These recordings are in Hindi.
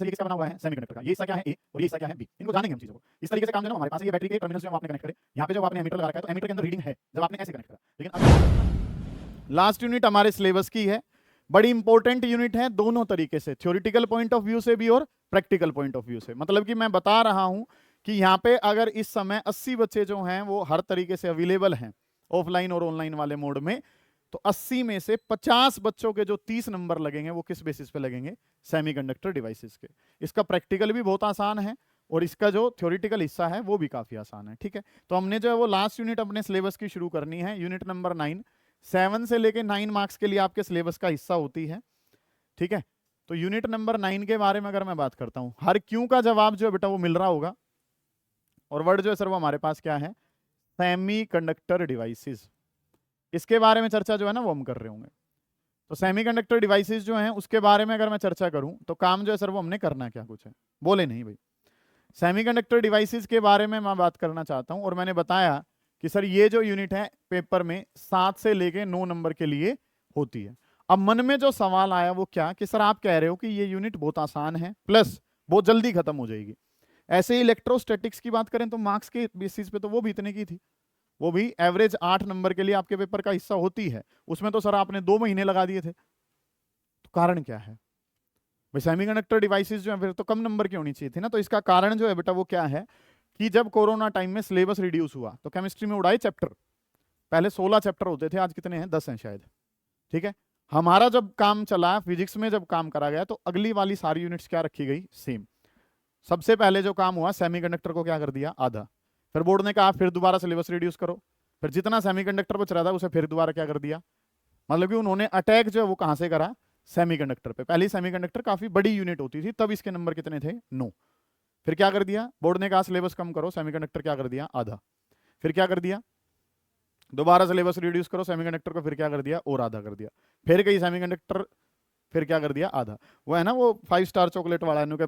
तरीके से बना हुआ है सेमीकंडक्टर का, ये हिस्सा क्या है ए और ये हिस्सा क्या है बी, इनको जानेंगे हम चीजों को। इस तरीके से काम जो है हमारे पास ये बैटरी के टर्मिनल्स जो आपने कनेक्ट करे, यहाँ पे जो आपने एमीटर लगा रखा है तो एमीटर के अंदर रीडिंग है जब आपने ऐसे कनेक्ट करा। लेकिन लास्ट यूनिट हमारे सिलेबस की है, बड़ी इंपॉर्टेंट यूनिट है दोनों तरीके से, थ्योरेटिकल पॉइंट ऑफ व्यू से भी और प्रैक्टिकल पॉइंट ऑफ व्यू से। मतलब कि मैं बता रहा हूं कि यहाँ पे अगर इस समय 80 बच्चे जो हैं वो हर तरीके से अवेलेबल हैं ऑफलाइन और ऑनलाइन वाले मोड में, तो 80 में से 50 बच्चों के जो 30 नंबर लगेंगे वो किस बेसिस पे लगेंगे, सेमीकंडक्टर डिवाइसेस के। इसका प्रैक्टिकल भी बहुत आसान है और इसका जो थ्योरेटिकल हिस्सा है वो भी काफी आसान है। ठीक है, तो हमने जो है वो लास्ट यूनिट अपने सिलेबस की शुरू करनी है, यूनिट नंबर 9। 7 से लेके 9 मार्क्स के लिए आपके सिलेबस का हिस्सा होती है। ठीक है, तो यूनिट नंबर 9 के बारे में अगर मैं बात करता हूं, हर क्यों का जवाब जो है बेटा वो मिल रहा होगा, और वर्ड जो है सर वो हमारे पास क्या है, सेमीकंडक्टर डिवाइसेस। इसके बारे में चर्चा जो है ना वो हम कर रहे होंगे। तो सेमीकंडक्टर डिवाइसेस जो हैं उसके बारे में अगर मैं चर्चा करूं तो काम जो है सर वो हमने करना क्या कुछ है, बोले नहीं भाई। सेमीकंडक्टर डिवाइसेस के बारे में मैं बात करना चाहता हूं, और मैंने बताया कि सर ये जो यूनिट है पेपर में 7 से लेके 9 नंबर के लिए होती है। अब मन में जो सवाल आया वो क्या, कि सर आप कह रहे हो कि ये यूनिट बहुत आसान है प्लस बहुत जल्दी खत्म हो जाएगी। ऐसे ही इलेक्ट्रोस्टैटिक्स की बात करें तो मार्क्स के बेसिस पे तो वो भी इतने की थी, वो भी एवरेज 8 नंबर के लिए आपके पेपर का हिस्सा होती है, उसमें तो सर आपने 2 महीने लगा दिए थे। तो कारण क्या है भाई, सेमीकंडक्टर डिवाइसेस जो है फिर तो कम नंबर की होनी चाहिए थी ना। तो इसका कारण जो है बेटा वो क्या है कि जब कोरोना टाइम में सिलेबस रिड्यूस हुआ तो केमिस्ट्री में उड़ाए चैप्टर, पहले 16 चैप्टर होते थे, आज कितने हैं, 10 हैं शायद। ठीक है, हमारा जब काम चला फिजिक्स में जब काम करा गया तो अगली वाली सारी यूनिट्स क्या रखी गई, सेम। सबसे पहले जो काम हुआ सेमीकंडक्टर को क्या कर दिया, आधा। फिर बोर्ड ने कहा फिर दोबारा सिलेबस रिड्यूस करो, फिर जितना सेमीकंडक्टर बच रहा था उसे फिर दोबारा क्या कर दिया, मतलब कि उन्होंने अटैक जो है वो कहां से करा, सेमीकंडक्टर पे। पहले सेमीकंडक्टर काफी बड़ी यूनिट होती थी, तब इसके नंबर कितने थे, 9। फिर क्या कर दिया बोर्ड ने, कहा सिलेबस कम करो, सेमीकंडक्टर क्या कर दिया, आधा। फिर क्या कर दिया, दोबारा सिलेबस रिड्यूस करो सेमीकंडक्टर को, फिर क्या कर दिया, और आधा कर दिया। फिर गई सेमीकंडक्टर, फिर क्या कर दिया, आधा। वो है ना वो 5 स्टार चॉकलेट वाला, इन्होंने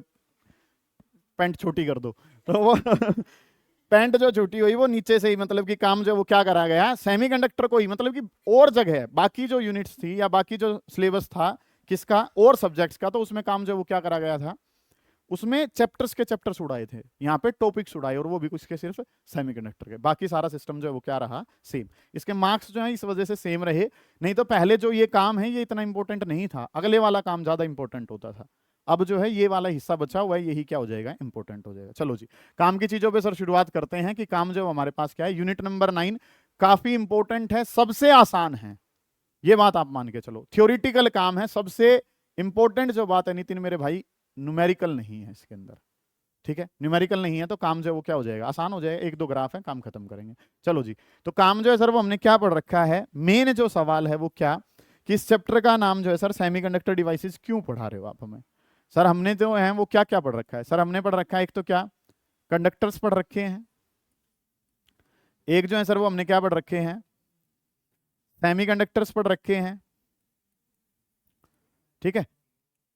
पैंट छोटी कर दो, तो वो पैंट जो छोटी हुई वो नीचे से ही, मतलब कि काम जो वो क्या करा गया, सेमीकंडक्टर को ही, मतलब कि और जगह बाकी जो यूनिट्स थी या बाकी जो सिलेबस था किसका, और सब्जेक्ट्स का, तो उसमें काम जो वो क्या करा गया था, उसमें चैप्टर्स के चैप्टर्स उड़ाए थे, यहाँ पे टॉपिक्स उड़ाए, और वो भी कुछ के सिर्फ सेमीकंडक्टर के। बाकी सारा सिस्टम जो है वो क्या रहा, सेम। इसके मार्क्स जो है इस वजह से सेम रहे, नहीं तो पहले जो ये काम है ये इतना इंपॉर्टेंट नहीं था, अगले वाला काम ज्यादा इंपॉर्टेंट होता था। अब जो है ये वाला हिस्सा बचा हुआ है, यही क्या हो जाएगा, इंपॉर्टेंट हो जाएगा। चलो जी, काम की चीजों पे सर शुरुआत करते हैं कि काम जो हमारे पास क्या है, यूनिट नंबर 9 काफी इंपॉर्टेंट है, सबसे आसान है, ये बात आप मान के चलो। थ्योरिटिकल काम है, सबसे इंपॉर्टेंट जो बात है नितिन मेरे भाई, न्यूमेरिकल नहीं है इसके अंदर। ठीक है, न्यूमेरिकल नहीं है तो काम जो है वो क्या हो जाएगा, आसान हो जाएगा, 1-2 ग्राफ है, काम खत्म करेंगे। चलो जी, तो काम जो है सर वो हमने क्या पढ़ रखा है, मेन जो सवाल है वो क्या, कि इस चैप्टर का नाम जो है सर सेमीकंडक्टर डिवाइसेस क्यों पढ़ा रहे हो आप हमें। सर हमने जो है वो क्या क्या पढ़ रखा है, सर हमने पढ़ रखा है एक तो क्या, कंडक्टर्स पढ़ रखे हैं, एक जो है सर वो हमने क्या पढ़ रखे हैं, सेमीकंडक्टर्स पढ़ रखे हैं। ठीक है,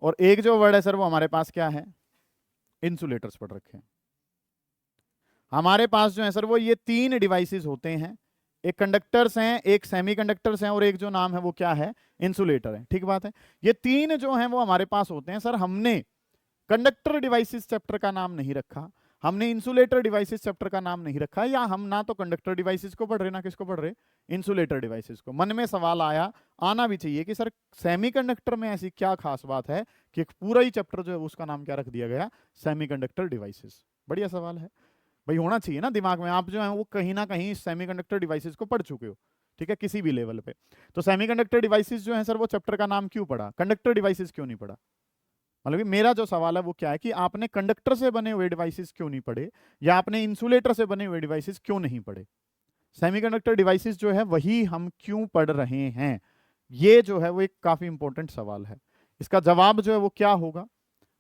और एक जो वर्ड है सर वो हमारे पास क्या है, इंसुलेटर्स पढ़ रखे हैं। हमारे पास जो है सर वो ये 3 डिवाइसेस होते हैं, एक कंडक्टर्स हैं, एक सेमीकंडक्टर्स हैं, और एक जो नाम है वो क्या है, इंसुलेटर है। ठीक बात है, ये 3 जो हैं वो हमारे पास होते हैं। सर हमने कंडक्टर डिवाइसेस चैप्टर का नाम नहीं रखा, हमने इंसुलेटर डिवाइसेस चैप्टर का नाम नहीं रखा, या हम ना तो कंडक्टर डिवाइसेस को पढ़ रहे ना किसको पढ़ रहे, इंसुलेटर डिवाइसेस को। मन में सवाल आया, आना भी चाहिए, कि सर सेमीकंडक्टर में ऐसी क्या खास बात है कि एक पूरा ही चैप्टर जो है उसका नाम क्या रख दिया गया, सेमीकंडक्टर डिवाइसेस। बढ़िया सवाल है भाई, होना चाहिए ना दिमाग में, आप जो है वो कहीं ना कहीं सेमीकंडक्टर डिवाइसेस को पढ़ चुके हो। ठीक है, किसी भी लेवल पे। तो सेमीकंडक्टर डिवाइसेस जो है सर वो चैप्टर का नाम क्यों पढ़ा, कंडक्टर डिवाइसेस क्यों नहीं पढ़ा। मतलब कि मेरा जो सवाल है वो क्या है कि आपने कंडक्टर से बने हुए डिवाइसेस क्यों नहीं पढ़े, या आपने इंसुलेटर से बने हुए डिवाइसेस क्यों नहीं पढ़े। सेमीकंडक्टर डिवाइसेस जो है वही हम क्यों पढ़ रहे हैं, ये जो है वो एक काफी इंपॉर्टेंट सवाल है। इसका जवाब जो है वो क्या होगा,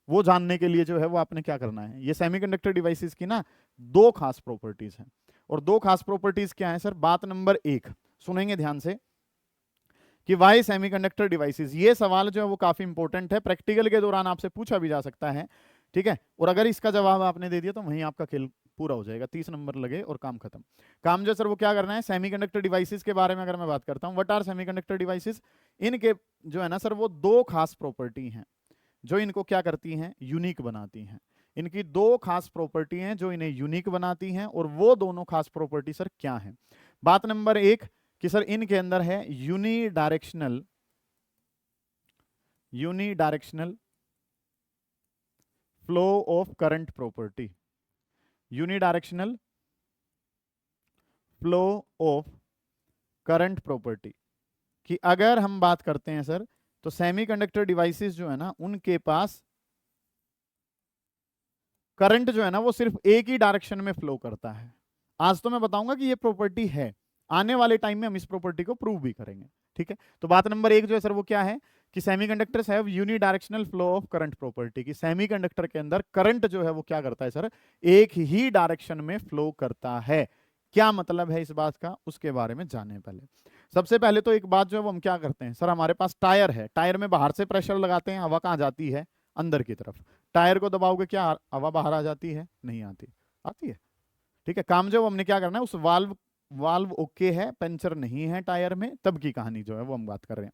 वो जानने के लिए जो है वो आपने क्या करना है, ये सेमीकंडक्टर डिवाइसेस की ना 2 खास प्रॉपर्टीज हैं। और 2 खास प्रॉपर्टीज क्या है सर, बात नंबर 1 सुनेंगे ध्यान से, कि वाई सेमीकंडक्टर डिवाइसेस, ये सवाल जो है वो काफी इंपॉर्टेंट है, प्रैक्टिकल के दौरान आपसे पूछा भी जा सकता है। ठीक है, और अगर इसका जवाब आपने दे दिया तो वहीं आपका खेल पूरा हो जाएगा, 30 नंबर लगे और काम खत्म। काम जो सर वो क्या करना है, सेमीकंडक्टर डिवाइसेस के बारे में अगर मैं बात करता हूं, व्हाट आर सेमीकंडक्टर डिवाइसेस, इनके जो है ना सर वो 2 खास प्रॉपर्टी हैं। जो इनको क्या करती हैं, यूनिक बनाती हैं। इनकी दो खास प्रॉपर्टी हैं जो इन्हें यूनिक बनाती हैं, और वो दोनों खास प्रॉपर्टी सर क्या है? बात नंबर 1 कि सर इनके अंदर है unidirectional flow of current property. Unidirectional flow of current property कि अगर हम बात करते हैं सर, तो सेमीकंडक्टर डिवाइसेस जो है ना, उनके पास करंट जो है ना वो सिर्फ एक ही डायरेक्शन में फ्लो करता है। आज तो मैं बताऊंगा कि ये प्रॉपर्टी है, आने वाले टाइम में हम इस प्रॉपर्टी को प्रूव भी करेंगे। ठीक है, तो बात नंबर 1 जो है सर वो क्या है कि semiconductors have unidirectional flow of current property, कि सेमीकंडक्टर के अंदर करंट जो है वो क्या करता है सर, एक ही डायरेक्शन में फ्लो करता है। क्या मतलब है इस बात का, उसके बारे में जाने पहले सबसे पहले तो एक बात जो है वो हम क्या करते हैं सर, हमारे पास टायर है, टायर में बाहर से प्रेशर लगाते हैं, हवा कहाँ जाती है, अंदर की तरफ। टायर को दबाओगे क्या हवा बाहर आ जाती है? नहीं आती, आती है। ठीक है, काम जो हमने क्या करना है, उस वाल्व ओके है, पंचर नहीं है टायर में, तब की कहानी जो है वो हम बात कर रहे हैं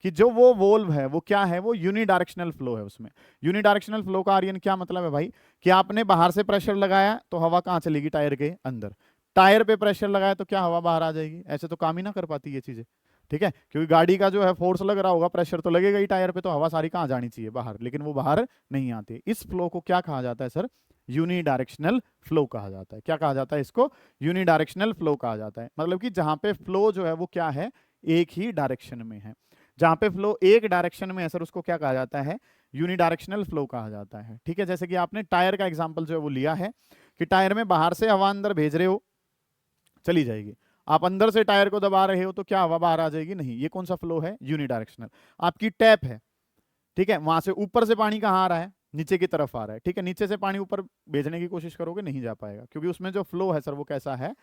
कि जो वो वोल्व है वो क्या है, वो यूनिडायरेक्शनल फ्लो है। उसमें यूनिडायरेक्शनल फ्लो का आर्यन क्या मतलब है भाई, कि आपने बाहर से प्रेशर लगाया तो हवा कहाँ चलेगी, टायर के अंदर। टायर पे प्रेशर लगाया तो क्या हवा बाहर आ जाएगी? ऐसे तो काम ही ना कर पाती ये चीजें। ठीक है, क्योंकि गाड़ी का जो है फोर्स लग रहा होगा, प्रेशर तो लगेगा ही टायर पे, तो हवा सारी कहाँ जानी चाहिए, बाहर, लेकिन वो बाहर नहीं आती। इस फ्लो को क्या कहा जाता है सर, यूनिडायरेक्शनल फ्लो कहा जाता है। क्या कहा जाता है इसको? यूनिडायरेक्शनल फ्लो कहा जाता है। मतलब कि जहां पे फ्लो जो है वो क्या है, एक ही डायरेक्शन में है। जहां पे फ्लो एक डायरेक्शन में है सर, उसको क्या कहा जाता है, यूनिडायरेक्शनल फ्लो कहा जाता है। ठीक है, जैसे कि आपने टायर का एग्जांपल जो है वो लिया है कि टायर में बाहर से हवा अंदर भेज रहे हो, चली जाएगी। आप अंदर से टायर को दबा रहे हो तो क्या हवा बाहर आ जाएगी? नहीं। ये कौन सा फ्लो है? यूनिडायरेक्शनल। आपकी टैप है, ठीक है, वहां से ऊपर से पानी कहाँ आ रहा है, नीचे की तरफ आ रहा है। ठीक है, नीचे से पानी ऊपर भेजने की कोशिश करोगे, नहीं जा पाएगा, क्योंकि उसमें जो फ्लो है सर वो कैसा है,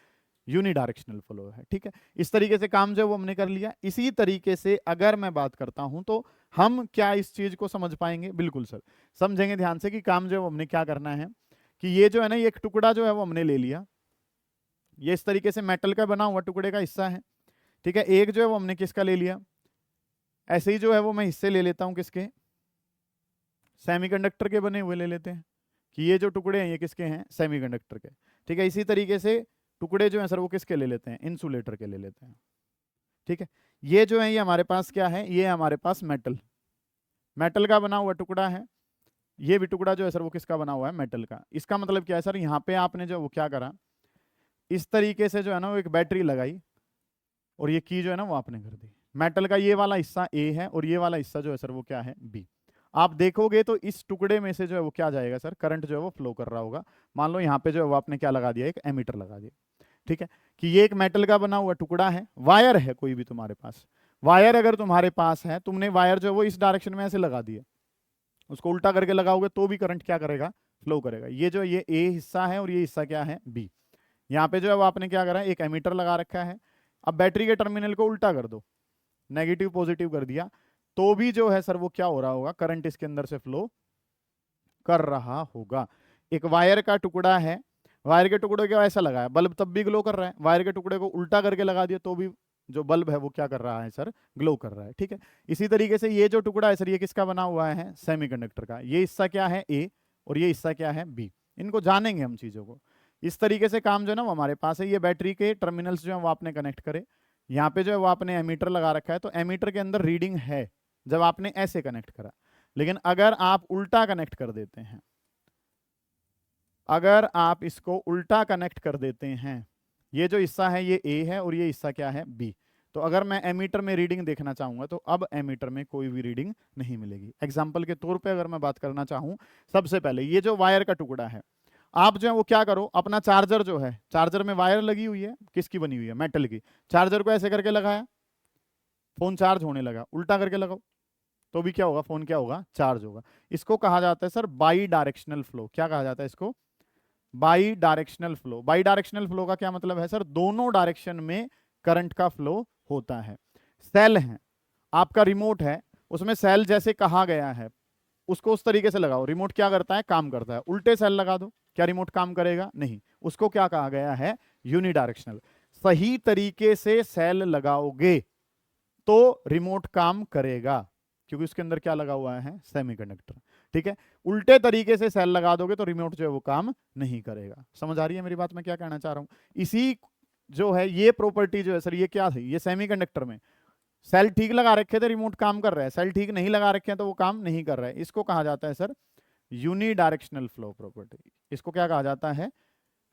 यूनिडायरेक्शनल फ्लो है। ठीक है, इस तरीके से काम जो वो हमने कर लिया। इसी तरीके से अगर मैं बात करता हूं तो हम क्या इस चीज को समझ पाएंगे? बिल्कुल सर, समझेंगे ध्यान से कि काम जो हमने क्या करना है कि ये जो है ना, ये एक टुकड़ा जो है वो हमने ले लिया, ये इस तरीके से मेटल का बना हुआ टुकड़े का हिस्सा है। ठीक है, एक जो है वो हमने किसका ले लिया, ऐसे ही जो है वो मैं हिस्से ले लेता हूं, किसके, सेमीकंडक्टर के बने हुए ले लेते हैं, कि ये जो टुकड़े हैं ये किसके हैं, सेमीकंडक्टर के। ठीक है, इसी तरीके से टुकड़े जो हैं सर वो किसके ले लेते हैं, इंसुलेटर के ले लेते हैं। ठीक है, ये जो है ये हमारे पास क्या है, ये हमारे पास मेटल का बना हुआ टुकड़ा है। ये भी टुकड़ा जो है सर वो किसका बना हुआ है, मेटल का। इसका मतलब क्या है सर, यहाँ पे आपने जो वो क्या करा, इस तरीके से जो है ना वो एक बैटरी लगाई, और ये की जो है ना वो आपने कर दी। मेटल का ये वाला हिस्सा ए है, और ये वाला हिस्सा जो है सर वो क्या है, बी। आप देखोगे तो इस टुकड़े में से जो है वो क्या जाएगा सर, करंट जो है वो फ्लो कर रहा होगा। मान लो यहाँ पे जो है वो आपने क्या लगा दिया, एक एमीटर लगा दिया। ठीक है, कि ये एक मेटल का बना हुआ टुकड़ा है, वायर है कोई भी तुम्हारे पास, वायर अगर तुम्हारे पास है, तुमने वायर जो है वो इस डायरेक्शन में ऐसे लगा दिया, उसको उल्टा करके लगाओगे तो भी करंट क्या करेगा, फ्लो करेगा। ये जो ये ए हिस्सा है और ये हिस्सा क्या है, बी। यहाँ पे जो है वो आपने क्या करा, एक एमीटर लगा रखा है। अब बैटरी के टर्मिनल को उल्टा कर दो, नेगेटिव पॉजिटिव कर दिया, तो भी जो है सर वो क्या हो रहा होगा, करंट इसके अंदर से फ्लो कर रहा होगा। एक वायर का टुकड़ा है, वायर के टुकड़े को ऐसा लगाया, बल्ब तब भी ग्लो कर रहा है। वायर के टुकड़े को उल्टा करके लगा दिया तो भी जो बल्ब है वो क्या कर रहा है सर, ग्लो कर रहा है। ठीक है, इसी तरीके से ये जो टुकड़ा है सर ये किसका बना हुआ है, सेमीकंडक्टर का। ये हिस्सा क्या है, ए, और ये हिस्सा क्या है, बी। इनको जानेंगे हम चीजों को। इस तरीके से काम जो है ना वो हमारे पास है। ये बैटरी के टर्मिनल्स जो है वो आपने कनेक्ट करे, यहाँ पे जो है वो आपने एमीटर लगा रखा है, तो एमीटर के अंदर रीडिंग है जब आपने ऐसे कनेक्ट करा। लेकिन अगर आप उल्टा कनेक्ट कर देते हैं, अगर आप इसको उल्टा कनेक्ट कर देते हैं, ये जो हिस्सा है ये ए है और ये हिस्सा क्या है, बी, तो अगर मैं एमीटर में रीडिंग देखना चाहूंगा तो अब एमीटर में कोई भी रीडिंग नहीं मिलेगी। एग्जाम्पल के तौर पे अगर मैं बात करना चाहूं, सबसे पहले ये जो वायर का टुकड़ा है, आप जो है वो क्या करो, अपना चार्जर जो है, चार्जर में वायर लगी हुई है, किसकी बनी हुई है, मेटल की। चार्जर को ऐसे करके लगाया, फोन चार्ज होने लगा, उल्टा करके लगाओ तो भी क्या होगा, फोन क्या होगा, चार्ज होगा। इसको कहा जाता है सर बाई डायरेक्शनल फ्लो। क्या कहा जाता है इसको, by directional flow. By directional flow का क्या मतलब है सर, दोनों डायरेक्शन में करंट का फ्लो होता है। सेल है, आपका रिमोट है, उसमें सेल जैसे कहा गया है उसको उस तरीके से लगाओ। रिमोट क्या करता है, काम करता है। उल्टे सेल लगा दो, क्या रिमोट काम करेगा, नहीं। उसको क्या कहा गया है, यूनिडायरेक्शनल। सही तरीके से सेल लगाओगे तो रिमोट काम करेगा, क्योंकि उसके अंदर क्या लगा हुआ है, सेमीकंडक्टर। ठीक है, उल्टे तरीके से सेल लगा दोगे तो रिमोट जो है वो काम नहीं करेगा। समझ आ रही है मेरी बात, मैं क्या कहना चाह रहा हूँ। इसी जो है ये प्रॉपर्टी जो है सर, ये क्या थी, ये सेमीकंडक्टर में सेल ठीक लगा रखे थे, रिमोट काम कर रहा है, सेल ठीक नहीं लगा रखे हैं तो वो काम नहीं कर रहा है। इसको कहा जाता है सर यूनिडायरेक्शनल फ्लो प्रॉपर्टी। इसको क्या कहा जाता है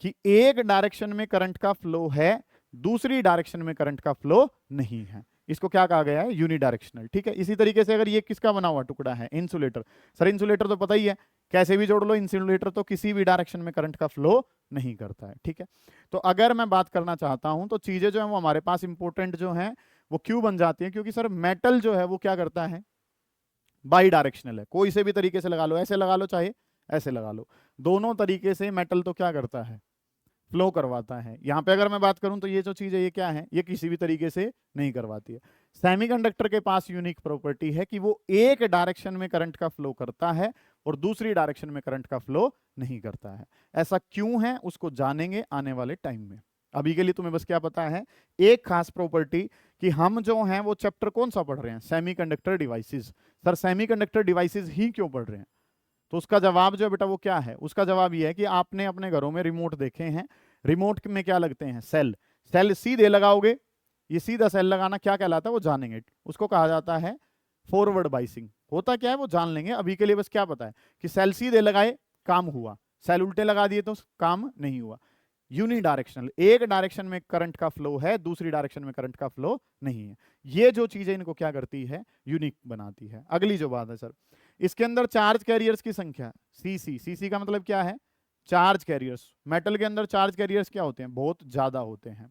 कि एक डायरेक्शन में करंट का फ्लो है, दूसरी डायरेक्शन में करंट का फ्लो नहीं है। इसको क्या कहा गया है, यूनिडायरेक्शनल। ठीक है, इसी तरीके से अगर ये किसका बना हुआ टुकड़ा है, इंसुलेटर। सर इंसुलेटर तो पता ही है, कैसे भी जोड़ लो, इंसुलेटर तो किसी भी डायरेक्शन में करंट का फ्लो नहीं करता है। ठीक है, तो अगर मैं बात करना चाहता हूं तो चीजें जो है वो हमारे पास इंपॉर्टेंट जो है वो क्यों बन जाती है, क्योंकि सर मेटल जो है वो क्या करता है, बाई डायरेक्शनल है। कोई से भी तरीके से लगा लो, ऐसे लगा लो चाहे ऐसे लगा लो, दोनों तरीके से मेटल तो क्या करता है, फ्लो करवाता है। यहां पे अगर मैं बात करूं तो ये जो चीज है ये क्या है, ये किसी भी तरीके से नहीं करवाती है। सेमीकंडक्टर के पास यूनिक प्रॉपर्टी है कि वो एक डायरेक्शन में करंट का फ्लो करता है और दूसरी डायरेक्शन में करंट का फ्लो नहीं करता है। ऐसा क्यों है उसको जानेंगे आने वाले टाइम में। अभी के लिए तुम्हें बस क्या पता है, एक खास प्रॉपर्टी कि हम जो हैं वो चैप्टर कौन सा पढ़ रहे हैं, semiconductor devices. Sir semiconductor devices ही क्यों पढ़ रहे हैं, तो उसका जवाब जो है बेटा वो क्या है, उसका जवाब ये है कि आपने अपने घरों में रिमोट देखे हैं, रिमोट में क्या लगते हैं, सेल। सेल सीधे लगाओगे, ये सीधा सेल लगाना क्या कहलाता है वो जानेंगे, उसको कहा जाता है फॉरवर्ड बाइसिंग। होता क्या है वो जान लेंगे, अभी के लिए बस क्या पता है कि सेल सीधे लगाए काम हुआ, सेल उल्टे लगा दिए तो काम नहीं हुआ। यूनिडायरेक्शनल, एक डायरेक्शन में करंट का फ्लो है, दूसरी डायरेक्शन में करंट का फ्लो नहीं है। ये जो चीजें इनको क्या करती है, यूनिक बनाती है। अगली जो बात है सर, इसके अंदर चार्ज कैरियर्स की संख्या सीसी। सीसी का मतलब क्या है, चार्ज कैरियर्स। मेटल के अंदर चार्ज कैरियर्स क्या होते हैं, बहुत ज्यादा होते हैं।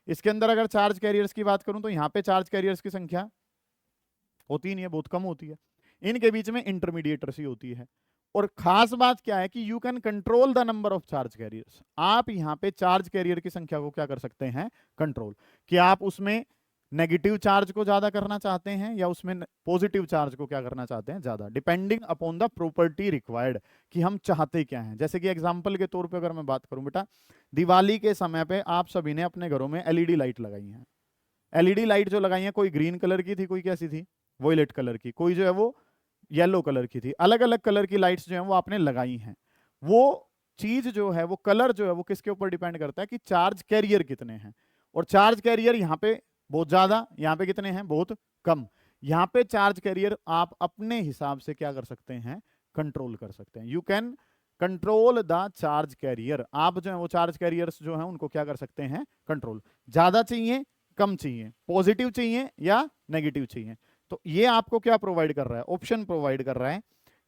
इसके अंदर अगर चार्ज कैरियर्स की बात करूं तो यहाँ पे चार्ज कैरियर्स की संख्या होती नहीं है, बहुत कम होती है। इनके बीच में इंटरमीडिएटर्स ही होती है। और खास बात क्या है कि you can control the number of charge carriers. आप यहाँ पे चार्ज कैरियर की संख्या को क्या कर सकते हैं, कंट्रोल। कि आप उसमें नेगेटिव चार्ज को ज्यादा करना चाहते हैं या उसमें पॉजिटिव चार्ज को क्या करना चाहते हैं, ज्यादा, depending upon the property required, कि हम चाहते क्या हैं। जैसे कि एग्जांपल के तौर पे अगर मैं बात करूं बेटा, दिवाली के समय पे आप सभी ने अपने घरों में एलईडी लाइट लगाई है। एलईडी लाइट जो लगाई है, कोई ग्रीन कलर की थी, कोई कैसी थी, वॉयलेट कलर की, कोई जो है वो येलो कलर की थी। अलग अलग कलर की लाइट्स जो है वो आपने लगाई हैं। वो चीज जो है वो कलर जो है वो किसके ऊपर डिपेंड करता है कि चार्ज कैरियर कितने हैं। और चार्ज कैरियर यहाँ पे बहुत ज्यादा, यहाँ पे कितने हैं, बहुत कम। यहाँ पे चार्ज कैरियर आप अपने हिसाब से क्या कर सकते हैं, कंट्रोल कर सकते हैं। You can control the charge carrier. आप जो है वो चार्ज कैरियर्स जो है उनको क्या कर सकते हैं, कंट्रोल। ज्यादा चाहिए, कम चाहिए, पॉजिटिव चाहिए या नेगेटिव चाहिए। तो ये आपको क्या प्रोवाइड कर रहा है, ऑप्शन प्रोवाइड कर रहा है।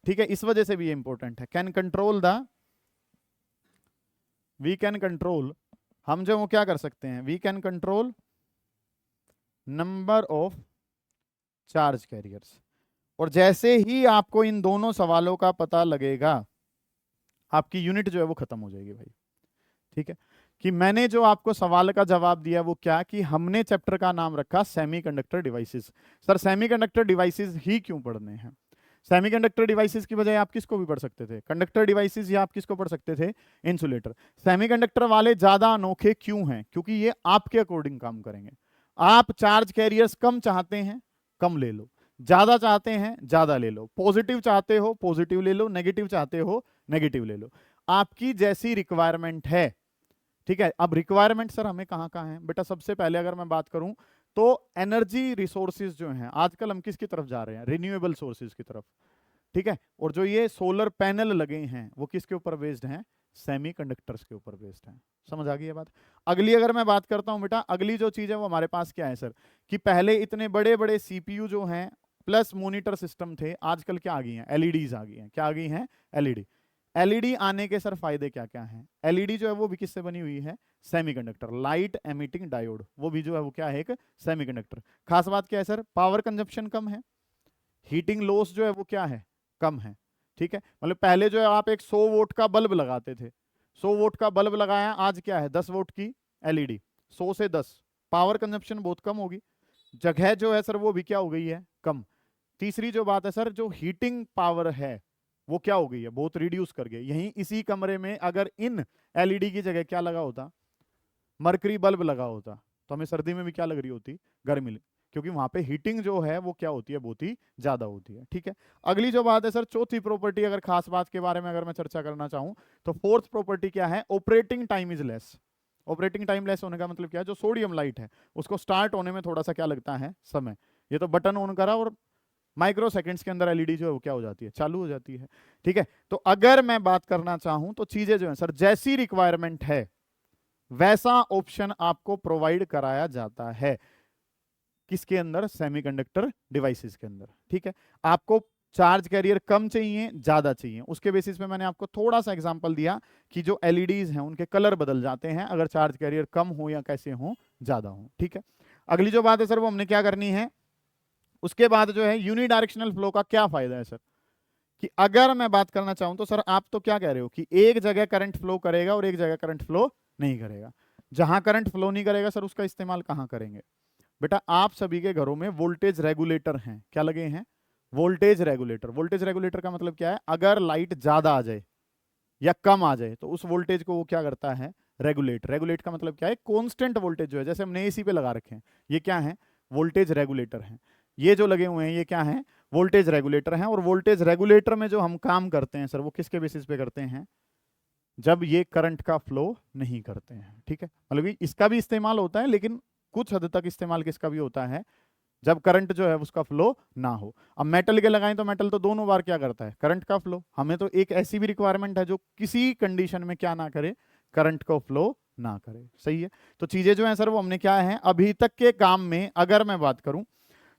ठीक है, इस वजह से भी ये इंपॉर्टेंट है। Can control the, we can control, हम जो वो क्या कर सकते हैं, we can control number of charge carriers. और जैसे ही आपको इन दोनों सवालों का पता लगेगा, आपकी यूनिट जो है वो खत्म हो जाएगी भाई। ठीक है, कि मैंने जो आपको सवाल का जवाब दिया वो क्या, कि हमने चैप्टर का नाम रखा semiconductor devices. Sir semiconductor devices ही क्यों पढ़ने हैं, सेमीकंडक्टर डिवाइसेस की बजाय आप किसको भी पढ़ सकते थे, कंडक्टर डिवाइसेस, या आप किसको पढ़ सकते थे, इंसुलेटर। सेमीकंडक्टर वाले ज्यादा अनोखे क्यों हैं, क्योंकि ये आपके अकॉर्डिंग काम करेंगे। आप चार्ज कैरियर्स कम चाहते हैं, कम ले लो, ज्यादा चाहते हैं, ज्यादा ले लो, पॉजिटिव चाहते हो पॉजिटिव ले लो, नेगेटिव चाहते हो नेगेटिव ले लो, आपकी जैसी रिक्वायरमेंट है। ठीक है, अब रिक्वायरमेंट सर हमें कहाँ कहाँ है बेटा, सबसे पहले अगर मैं बात करूं तो एनर्जी रिसोर्सेज जो हैं, आजकल हम किसकी तरफ जा रहे हैं, रिन्यूएबल सोर्सेज की तरफ। ठीक है, और जो ये सोलर पैनल लगे हैं वो किसके ऊपर बेस्ड हैं, सेमीकंडक्टर्स के ऊपर बेस्ड हैं। समझ आ गई ये बात। अगली अगर मैं बात करता हूं बेटा, अगली जो चीज है वो हमारे पास क्या है सर, कि पहले इतने बड़े बड़े सीपीयू जो हैं प्लस मॉनिटर सिस्टम थे, आजकल क्या आ गई हैं, एलईडीज आ गई हैं। क्या आ गई हैं, एलईडी। एलईडी आने के सर फायदे क्या क्या हैं, एलईडी जो है वो भी किससे बनी हुई है, सेमीकंडक्टर, लाइट एमिटिंग डायोड, वो भी जो है वो क्या है, एक सेमीकंडक्टर। खास बात क्या है सर, पावर कंजप्शन कम है, हीटिंग लॉस जो है वो क्या है, कम है। ठीक है, मतलब पहले जो है आप एक 100 वोट का बल्ब लगाते थे, 100 वोट का बल्ब लगाया, आज क्या है 10 वोट की एलईडी, 100 से 10, पावर कंजप्शन बहुत कम होगी। जगह जो है सर वो भी क्या हो गई है, कम। तीसरी जो बात है सर, जो हीटिंग पावर है वो क्या हो गई है, बहुत रिड्यूस कर गई। यहीं इसी कमरे में अगर इन एलईडी की जगह क्या लगा होता, मरकरी बल्ब लगा होता, तो हमें सर्दी में भी क्या लग रही होती, गर्मी। क्योंकि वहां पे हीटिंग जो है वो क्या होती है, बहुत ही ज्यादा होती है। ठीक है, अगली जो बात है सर, चौथी प्रॉपर्टी, अगर खास बात के बारे में अगर मैं चर्चा करना चाहूं तो फोर्थ प्रॉपर्टी क्या है, operating time is less. Operating time less होने का मतलब क्या है, जो सोडियम लाइट है उसको स्टार्ट होने में थोड़ा सा क्या लगता है, समय। ये तो बटन ऑन करा और माइक्रो सेकंड्स के अंदर एलईडी जो है वो क्या हो जाती है, चालू हो जाती है। ठीक है, तो अगर मैं बात करना चाहूं तो चीजें जो है सर, जैसी रिक्वायरमेंट है वैसा ऑप्शन आपको प्रोवाइड कराया जाता है। किसके अंदर, सेमीकंडक्टर डिवाइसेस के अंदर। ठीक है, आपको चार्ज कैरियर कम चाहिए, ज्यादा चाहिए, उसके बेसिस पे मैंने आपको थोड़ा सा एग्जांपल दिया कि जो एलईडीज हैं उनके कलर बदल जाते हैं अगर चार्ज कैरियर कम हो या कैसे हो, ज्यादा हो। ठीक है, अगली जो बात है सर वो हमने क्या करनी है, उसके बाद जो है यूनिडायरेक्शनल फ्लो का क्या फायदा है सर, कि अगर मैं बात करना चाहूं तो सर आप तो क्या कह रहे हो कि एक जगह करंट फ्लो करेगा और एक जगह करंट फ्लो नहीं करेगा। जहां करंट फ्लो नहीं करेगा सर उसका इस्तेमाल कहां करेंगे, बेटा आप सभी के घरों में वोल्टेज रेगुलेटर हैं, क्या लगे हैं, वोल्टेज रेगुलेटर। वोल्टेज रेगुलेटर का मतलब क्या है, अगर लाइट ज्यादा आ जाए या कम आ जाए तो उस वोल्टेज को वो क्या करता है, रेगुलेट। रेगुलेट का मतलब क्या है, कांस्टेंट वोल्टेज जो है, जैसे हमने एसी पे लगा रखे हैं, ये क्या है, वोल्टेज रेगुलेटर है। ये जो लगे हुए हैं ये क्या है, वोल्टेज रेगुलेटर हैं। और वोल्टेज रेगुलेटर में जो हम काम करते हैं सर वो किसके बेसिस पे करते हैं, जब ये करंट का फ्लो नहीं करते हैं। ठीक है, मतलब कि इसका भी इस्तेमाल होता है लेकिन कुछ हद तक इस्तेमाल किसका भी होता है, जब करंट जो है उसका फ्लो ना हो। अब मेटल के लगाएं तो मेटल तो दोनों बार क्या करता है, करंट का फ्लो। हमें तो एक ऐसी भी रिक्वायरमेंट है जो किसी कंडीशन में क्या ना करे, करंट को फ्लो ना करे। सही है, तो चीजें जो है सर वो हमने क्या है अभी तक के काम में अगर मैं बात करूं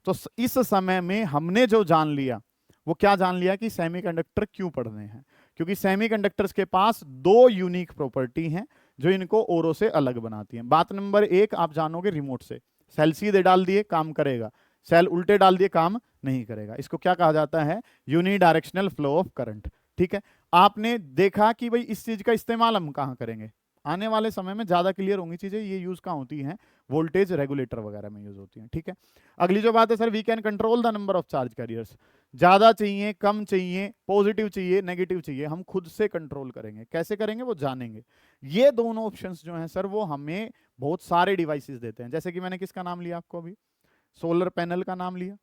तो इस समय में हमने जो जान लिया वो क्या जान लिया कि सेमीकंडक्टर क्यों पढ़ने हैं, क्योंकि सेमीकंडक्टर्स के पास दो यूनिक प्रॉपर्टी हैं जो इनको औरों से अलग बनाती हैं। बात नंबर एक आप जानोगे रिमोट से, सेल सीधे डाल दिए काम करेगा, सेल उल्टे डाल दिए काम नहीं करेगा। इसको क्या कहा जाता है, यूनिडायरेक्शनल फ्लो ऑफ करंट। ठीक है, आपने देखा कि भाई इस चीज का इस्तेमाल हम कहां करेंगे, आने वाले समय में ज्यादा क्लियर होंगी चीजें, ये यूज कहां होती हैं, वोल्टेज रेगुलेटर वगैरह में यूज होती हैं। ठीक है, अगली जो बात है sir, we can control the number of charge carriers. ज्यादा चाहिए, कम चाहिए, पॉजिटिव चाहिए, नेगेटिव चाहिए, हम खुद से कंट्रोल करेंगे। कैसे करेंगे वो जानेंगे। ये दोनों ऑप्शंस जो हैं सर वो हमें बहुत सारे डिवाइसेस देते हैं। जैसे कि मैंने किसका नाम लिया आपको अभी, सोलर पैनल का नाम लिया।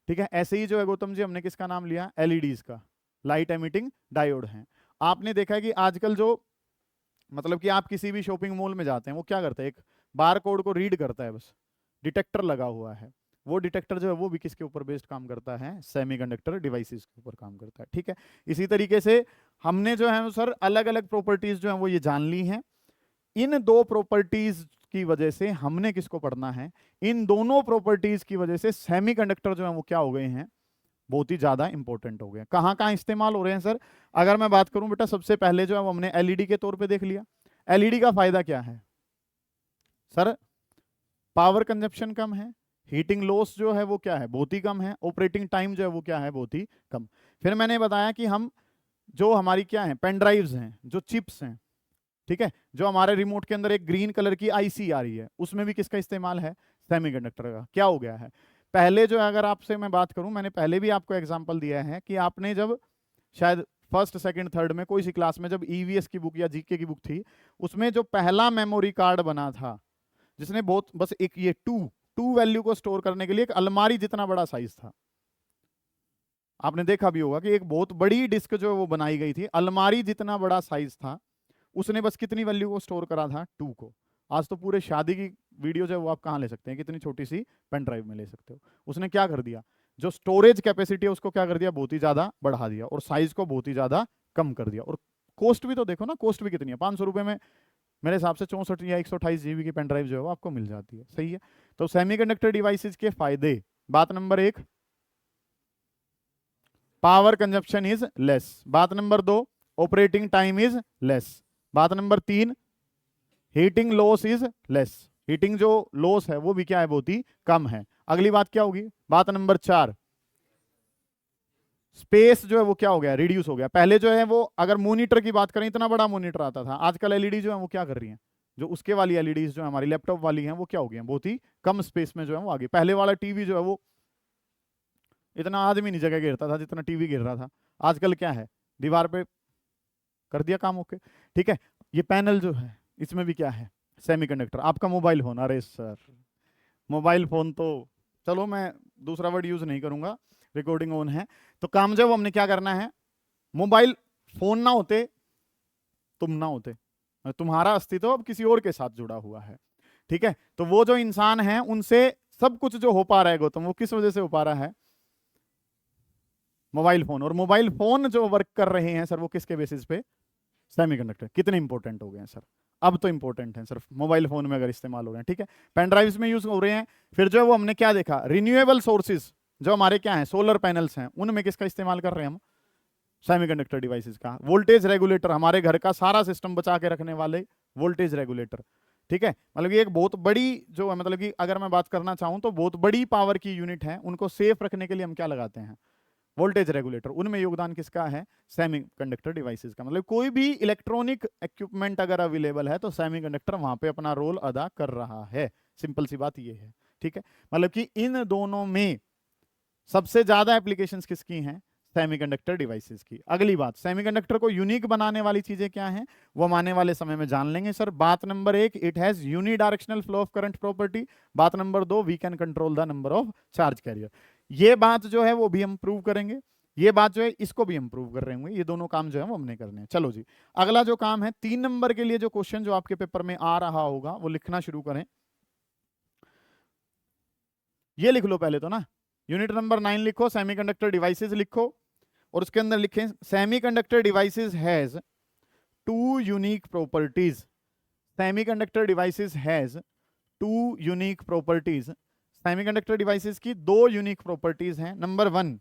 ठीक है, ऐसे ही जो है गौतम जी हमने किसका नाम लिया, एलईडीज का, लाइट एमिटिंग डायोड हैं। आपने देखा है कि आजकल जो मतलब कि आप किसी भी शॉपिंग मॉल में जाते हैं वो क्या करता है, एक बार कोड को रीड करता है, बस डिटेक्टर लगा हुआ है। वो डिटेक्टर जो है वो भी किसके ऊपर बेस्ड काम करता है, सेमीकंडक्टर डिवाइसेस के ऊपर काम करता है। ठीक है, इसी तरीके से हमने जो है सर अलग अलग प्रॉपर्टीज जो है वो ये जान ली हैं। इन दो प्रॉपर्टीज की वजह से हमने किसको पढ़ना है, इन दोनों प्रॉपर्टीज की वजह से सेमीकंडक्टर जो है वो क्या हो गए हैं, बहुत ही ज्यादा इंपॉर्टेंट हो गए। कहां कहां इस्तेमाल हो रहे हैं सर, अगर मैं बात करूं बेटा सबसे पहले जो है वो हमने एलईडी के तौर पे देख लिया। एलईडी का फायदा क्या है सर, पावर कंजप्शन कम है, हीटिंग लॉस जो है वो क्या है, बहुत ही कम है, ऑपरेटिंग टाइम जो है वो क्या है, बहुत ही कम। फिर मैंने बताया कि हम जो हमारी क्या है पेन ड्राइव्स हैं, जो चिप्स हैं, ठीक है, जो हमारे रिमोट के अंदर एक ग्रीन कलर की आईसी आ रही है उसमें भी किसका इस्तेमाल है, सेमीकंडक्टर का। क्या हो गया है, पहले जो है अगर आपसे मैं बात करूं, मैंने पहले भी आपको एग्जांपल दिया है कि आपने जब शायद फर्स्ट सेकंड थर्ड में कोई सी क्लास में जब ईवीएस की बुक या जीके की बुक थी, उसमें जो पहला मेमोरी कार्ड बना था जिसने बहुत बस एक ये टू वैल्यू को स्टोर करने के लिए एक अलमारी जितना बड़ा साइज था, आपने देखा भी होगा कि एक बहुत बड़ी डिस्क जो है वो बनाई गई थी, अलमारी जितना बड़ा साइज था, उसने बस कितनी वैल्यू को स्टोर करा था, 2 को। आज तो पूरे शादी की वीडियो जो है वो आप कहाँ ले सकते हैं, कितनी छोटी सी पेन ड्राइव में ले सकते हो। उसने क्या कर दिया, जो स्टोरेज कैपेसिटी है उसको क्या कर दिया, बहुत ही ज्यादा बढ़ा दिया और साइज को बहुत ही ज्यादा कम कर दिया। और कॉस्ट भी तो देखो ना, कॉस्ट भी कितनी है, 500 रुपए में मेरे हिसाब से 64 या 128 जीबी की पेन ड्राइव जो है वो आपको मिल जाती है। सही है, तो सेमीकंडक्टर डिवाइसेस के फायदे, बात number 1 power consumption is less, बात number 2 operating time is less, बात number 3 heating loss is less, heating जो लॉस है वो भी क्या है, बहुत ही कम है। अगली बात क्या होगी, बात नंबर 4 स्पेस जो है वो क्या हो गया, रिड्यूस हो गया। पहले जो है वो अगर मॉनिटर की बात करें इतना बड़ा मॉनिटर आता था, आजकल एलईडी जो है वो क्या कर रही है, जो उसके वाली एलईडीज जो है हमारी लैपटॉप वाली हैं वो क्या हो गई हैं, बहुत ही कम स्पेस में जो है वो आगे। पहले वाला टीवी जो है वो इतना आदमी नहीं जगह घेरता था जितना टीवी घेर रहा था, आजकल क्या है दीवार पे कर दिया काम, ओके। ठीक है, ये पैनल जो है इसमें भी क्या है, सेमीकंडक्टर। आपका मोबाइल फोन, अरे सर मोबाइल फोन तो चलो मैं दूसरा वर्ड यूज नहीं करूंगा, रिकॉर्डिंग ऑन है। तो काम जो हमने क्या करना है, मोबाइल फोन ना होते, तुम ना होते, तुम्हारा अस्तित्व अब किसी और के साथ जुड़ा हुआ है, ठीक है। तो वो जो इंसान है उनसे सब कुछ जो हो पा रहा है गौतम, वो किस वजह से हो पा रहा है, मोबाइल फोन। और मोबाइल फोन जो वर्क कर रहे हैं सर वो किसके बेसिस पे, सेमीकंडक्टर। कितने इंपॉर्टेंट हो गए हैं सर, अब तो इंपॉर्टेंट है सर मोबाइल फोन में अगर इस्तेमाल हो रहे हैं, ठीक है। पेन ड्राइव्स में यूज हो रहे हैं। फिर जो है वो हमने क्या देखा, रिन्यूएबल सोर्सेज जो हमारे क्या है, सोलर पैनल्स हैं, उनमें किसका इस्तेमाल कर रहे हैं हम, सेमीकंडक्टर डिवाइसेस का। वोल्टेज रेगुलेटर, हमारे घर का सारा सिस्टम बचा के रखने वाले वोल्टेज रेगुलेटर, ठीक है। मतलब ये एक बहुत बड़ी जो है, मतलब कि अगर मैं बात करना चाहूं तो बहुत बड़ी पावर की यूनिट है, उनको सेफ रखने के लिए हम क्या लगाते हैं, वोल्टेज रेगुलेटर। उनमें योगदान किसका है, सेमीकंडक्टर डिवाइसेस का। मतलब कोई भी इलेक्ट्रॉनिक इक्विपमेंट अगर अवेलेबल है तो सेमीकंडक्टर वहां पे अपना रोल अदा कर रहा है, सिंपल सी बात ये है, ठीक है। मतलब कि इन दोनों में सबसे ज्यादा एप्लीकेशंस किसकी हैं, सेमीकंडक्टर डिवाइसेस की। अगली बात, सेमीकंडक्टर को यूनिक बनाने वाली चीजें क्या हैं, वो हम आने वाले समय में जान लेंगे सर। बात number 1, it has unidirectional flow of current property. बात number 2, we can control the number of charge carrier. ये बात जो है वो भी हम प्रूव करेंगे, ये बात जो है इसको भी हम प्रूव कर रहे होंगे। ये दोनों काम जो है वो हमने करने हैं। चलो जी, अगला जो काम है 3 नंबर के लिए जो क्वेश्चन जो आपके पेपर में आ रहा होगा वो लिखना शुरू करें। ये लिख लो पहले तो ना, यूनिट नंबर 9 लिखो, सेमीकंडक्टर डिवाइसेस लिखो, और उसके अंदर लिखें semiconductor devices has 2 unique properties. Semiconductor devices has 2 unique properties. Semiconductor devices की 2 यूनिक प्रॉपर्टीज हैं। Number 1,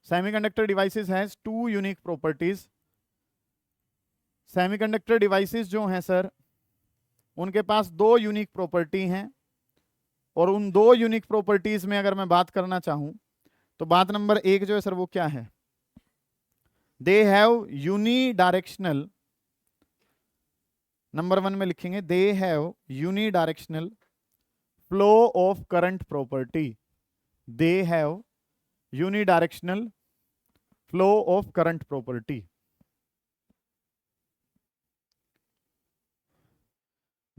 semiconductor devices has 2 unique properties. Semiconductor devices जो हैं सर उनके पास 2 यूनिक प्रॉपर्टी हैं, और उन 2 यूनिक प्रॉपर्टीज में अगर मैं बात करना चाहूं तो बात नंबर 1 जो है सर वो क्या है, दे हैव यूनिडायरेक्शनल। नंबर 1 में लिखेंगे they have unidirectional flow of current property. They have unidirectional flow of current property.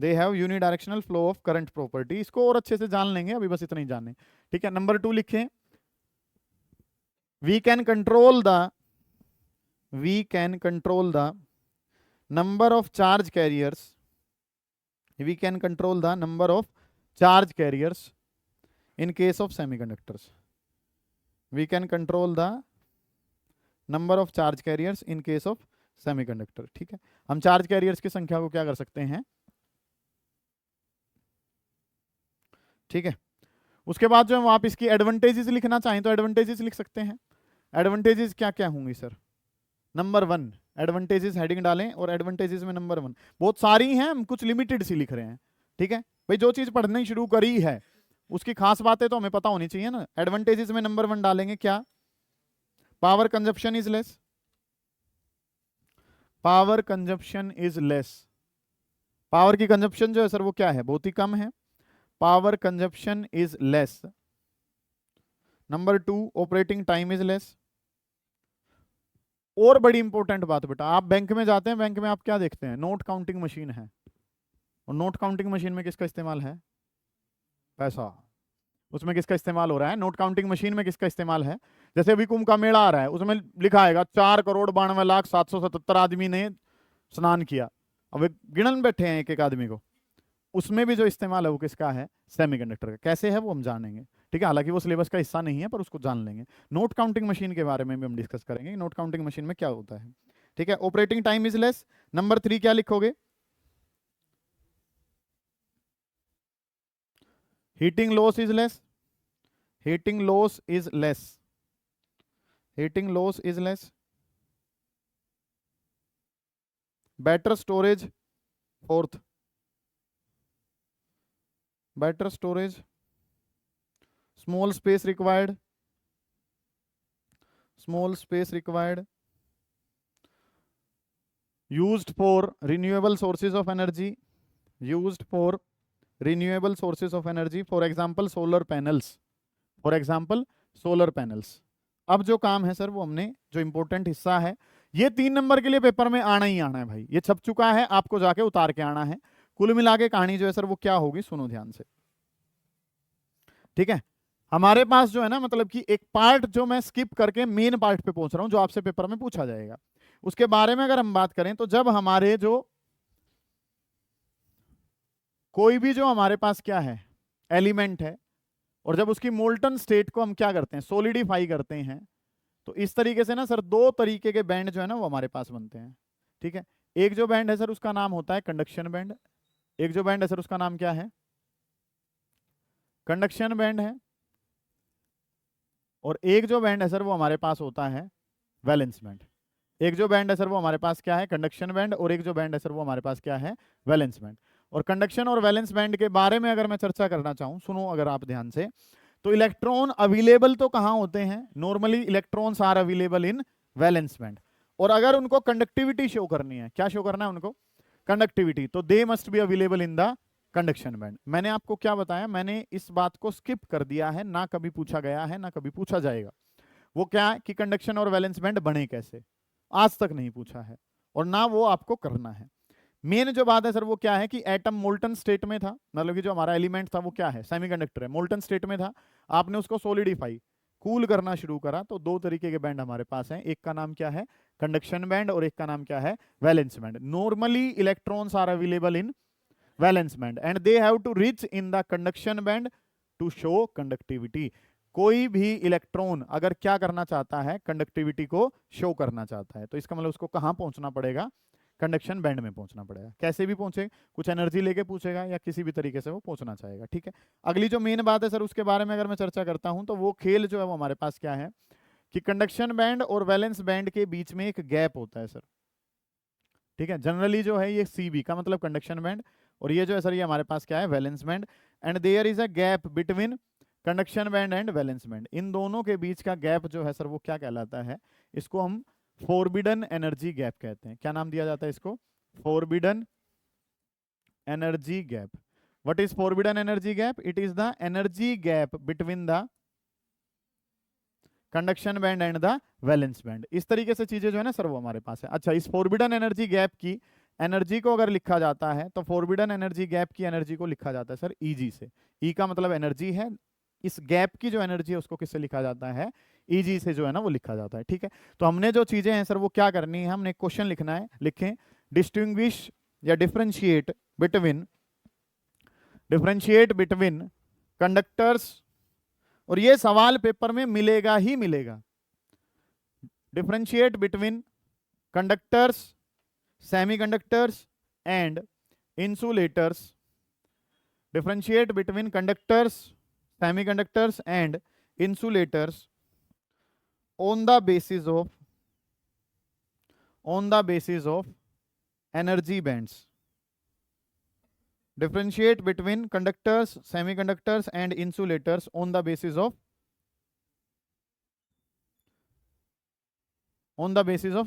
They have unidirectional flow of current property. इसको और अच्छे से जान लेंगे, अभी बस इतना ही जाने, ठीक है। नंबर 2 लिखें, we can control the number of charge carriers. We can control the number of charge carriers in case of semiconductors. We can control the number of charge carriers in case of semiconductor, ठीक है। हम चार्ज कैरियर्स की संख्या को क्या कर सकते हैं, ठीक है। उसके बाद जो हम आप इसकी एडवांटेजेस लिखना चाहें तो एडवांटेजेस लिख सकते हैं। एडवांटेजेस क्या क्या होंगी सर, नंबर 1 एडवांटेजेस हेडिंग डालें, और एडवांटेजेस में नंबर 1 बहुत सारी हैं, हम कुछ लिमिटेड सी लिख रहे हैं, ठीक है भाई। जो चीज पढ़नी शुरू करी है उसकी खास बातें तो हमें पता होनी चाहिए ना। एडवांटेजेस में नंबर 1 डालेंगे क्या, power consumption is less. Power consumption is less. Power की कंजप्शन जो है सर वो क्या है, बहुत ही कम है। Power consumption is less. Number 2, operating time is less. और बड़ी इंपॉर्टेंट बात बेटा, आप बैंक में जाते हैं, बैंक में आप क्या देखते हैं, नोट काउंटिंग मशीन है, और नोट काउंटिंग मशीन में किसका इस्तेमाल है, पैसा। उसमें किसका इस्तेमाल हो रहा है, नोट काउंटिंग मशीन में किसका इस्तेमाल है। जैसे अभी कुंभ का मेला आ रहा है, उसमें लिखा आएगा 4,92,777 आदमी ने स्नान किया। अब वे गिनन बैठे हैं एक एक आदमी को, उसमें भी जो इस्तेमाल है वो किसका है, सेमीकंडक्टर का। कैसे है वो हम जानेंगे, ठीक है। हालांकि वो सिलेबस का हिस्सा नहीं है पर उसको जान लेंगे। नोट काउंटिंग मशीन के बारे में भी हम डिस्कस करेंगे, नोट काउंटिंग मशीन में क्या होता है, ठीक है। Operating time is less. Number 3 क्या लिखोगे, heating loss is less. Heating loss is less. Heating loss is less. Better storage, 4th better storage. Small space required. Small space required. Used for renewable sources of energy. Used for renewable sources of energy. For example solar panels. For example solar panels. अब जो काम है सर वो हमने, जो इंपॉर्टेंट हिस्सा है, ये 3 नंबर के लिए पेपर में आना ही आना है भाई। ये छप चुका है, आपको जाके उतार के आना है। कुल मिला के कहानी जो है सर वो क्या होगी, सुनो ध्यान से। ठीक है, हमारे पास जो है ना, मतलब कि एक पार्ट जो मैं स्किप करके मेन पार्ट पे पहुंच रहा हूं, जो आपसे पेपर में पूछा जाएगा उसके बारे में अगर हम बात करें, तो जब हमारे जो कोई भी जो हमारे पास क्या है एलिमेंट है, और जब उसकी मोल्टन स्टेट को हम क्या करते हैं, सोलिडिफाई करते हैं, तो इस तरीके से ना सर दो तरीके के बैंड जो है ना वो हमारे पास बनते हैं। ठीक है, एक जो बैंड है सर उसका नाम होता है कंडक्शन बैंड, एक जो बैंड है सर उसका नाम क्या है, कंडक्शन बैंड है, और एक जो बैंड है सर वो हमारे पास होता है वैलेंस बैंड। एक जो बैंड है सर वो हमारे पास क्या है, कंडक्शन बैंड, और एक जो बैंड है सर वो हमारे पास क्या है, वैलेंस बैंड। और कंडक्शन और वैलेंस बैंड के बारे में अगर मैं चर्चा करना चाहूं, सुनो अगर आप ध्यान से, तो इलेक्ट्रॉन अवेलेबल तो कहां होते हैं, normally electrons are available in valence band. और अगर उनको कंडक्टिविटी शो करनी है, क्या शो करना है उनको, कंडक्टिविटी, तो दे must be available in the conduction band. मैंने आपको क्या बताया, मैंने इस बात को स्किप कर दिया है, ना कभी पूछा गया है ना कभी पूछा जाएगा। वो क्या है कि कंडक्शन और वैलेंस बैंड बने कैसे, आज तक नहीं पूछा है, और ना वो आपको करना है। मेन जो बात है सर वो क्या है कि एटम मोल्टन स्टेट में था, मतलब कि जो हमारा एलिमेंट था वो क्या है, सेमीकंडक्टर है, मोल्टन स्टेट में था, आपने उसको सॉलिडिफाई कूल करना शुरू करा, तो दो तरीके के बैंड हमारे पास हैं, एक का नाम क्या है कंडक्शन बैंड, और एक का नाम क्या है valence band. Normally electrons are available in valence band and they have to reach in the conduction band to show conductivity. कोई भी इलेक्ट्रॉन अगर क्या करना चाहता है, कंडक्टिविटी को शो करना चाहता है, तो इसका मतलब उसको कहां पहुंचना पड़ेगा, कंडक्शन बैंड में पहुंचना पड़ेगा। कैसे भी पहुंचे, कुछ एनर्जी लेके पूछेगा या किसी भी तरीके से वो पहुंचना चाहेगा। ठीक है, अगली जो मेन बात है सर उसके बारे में अगर मैं चर्चा करता हूं, तो वो खेल जो है वो हमारे पास क्या है कि कंडक्शन बैंड और वैलेंस बैंड के बीच में एक गैप होता है सर। ठीक है, जनरली जो है ये CB का मतलब कंडक्शन बैंड, और ये जो है सर ये हमारे पास क्या है valence band, and there is a gap between conduction band and valence band. इन दोनों के बीच का गैप जो है सर वो क्या कहलाता है, इसको हम फोरबिडन एनर्जी गैप कहते हैं। क्या नाम दिया जाता है इसको, forbidden energy gap. What is forbidden energy gap, it is the energy gap between the conduction band and the valence band. इस तरीके से चीजें जो है ना सर वो हमारे पास है। अच्छा, इस फोरबिडन एनर्जी गैप की एनर्जी को अगर लिखा जाता है, तो फोरबिडन एनर्जी गैप की एनर्जी को लिखा जाता है सर EG से। E का मतलब एनर्जी है, इस गैप की जो एनर्जी है उसको किससे लिखा जाता है, EG से जो है ना वो लिखा जाता है। ठीक है, तो हमने जो चीजें हैं सर वो क्या करनी है, हमने क्वेश्चन लिखना है, लिखें डिस्टिंग्विश या डिफरेंशिएट बिटवीन कंडक्टर्स, और ये सवाल पेपर में मिलेगा ही मिलेगा। Differentiate between conductors, semiconductors and insulators, differentiate between conductors, semiconductors and insulators on the basis of energy bands. Differentiate between conductors, semiconductors and insulators on the basis of